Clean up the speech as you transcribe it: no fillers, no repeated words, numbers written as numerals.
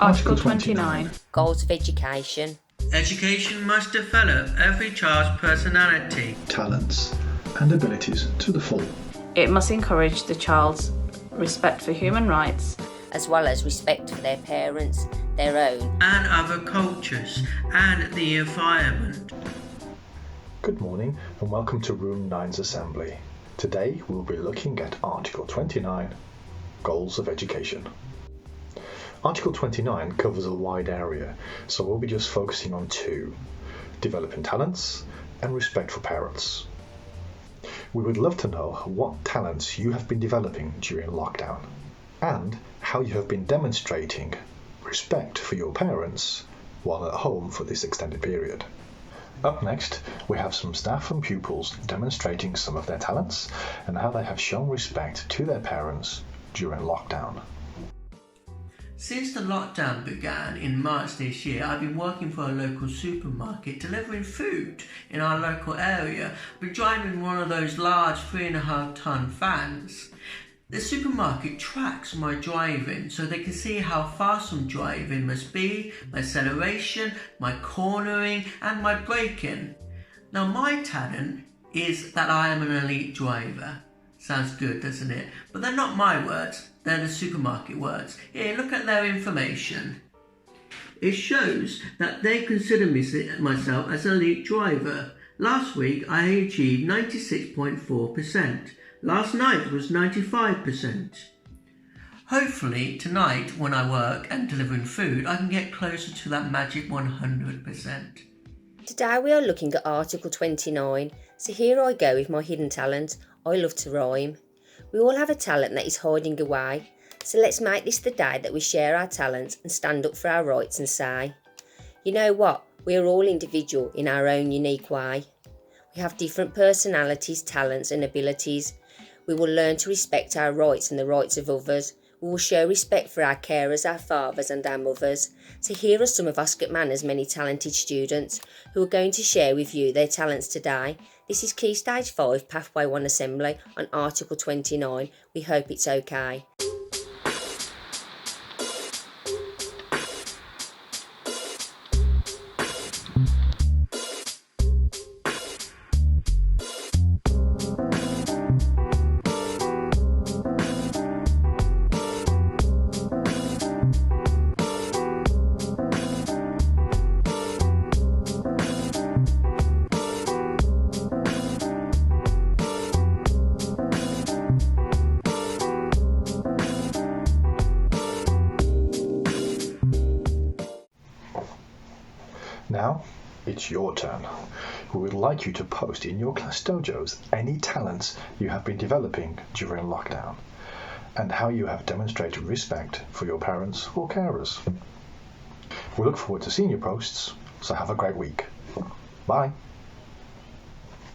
Article 29. Goals of education. Education must develop every child's personality, Talents and abilities to the full. It must encourage the child's respect for human rights, as well as respect for their parents, their own, and other cultures, and the environment. Good morning and welcome to Room 9's Assembly. Today we'll be looking at Article 29, Goals of Education. Article 29 covers a wide area, so we'll be just focusing on two: developing talents and respect for parents. We would love to know what talents you have been developing during lockdown and how you have been demonstrating respect for your parents while at home for this extended period. Up next, we have some staff and pupils demonstrating some of their talents and how they have shown respect to their parents during lockdown. Since the lockdown began in March this year, I've been working for a local supermarket delivering food in our local area. I've been driving one of those large 3.5-ton vans. The supermarket tracks my driving so they can see how fast I'm driving must be, my acceleration, my cornering and my braking. Now my talent is that I am an elite driver. Sounds good, doesn't it? But they're not my words, they're the supermarket words. Here, look at their information. It shows that they consider myself as an elite driver. Last week I achieved 96.4%. Last night was 95%. Hopefully tonight when I work and delivering food, I can get closer to that magic 100%. Today we are looking at Article 29, so here I go with my hidden talent. I love to rhyme. We all have a talent that is hiding away, so let's make this the day that we share our talents and stand up for our rights and say, you know what, we are all individual in our own unique way. We have different personalities, talents and abilities. We will learn to respect our rights and the rights of others. We will show respect for our carers, our fathers and our mothers. So here are some of Oscar Manor's many talented students who are going to share with you their talents today. This is Key Stage 5 Pathway 1 Assembly on Article 29. We hope it's okay. Now, it's your turn. We would like you to post in your class dojos any talents you have been developing during lockdown and how you have demonstrated respect for your parents or carers. We look forward to seeing your posts, so have a great week. Bye.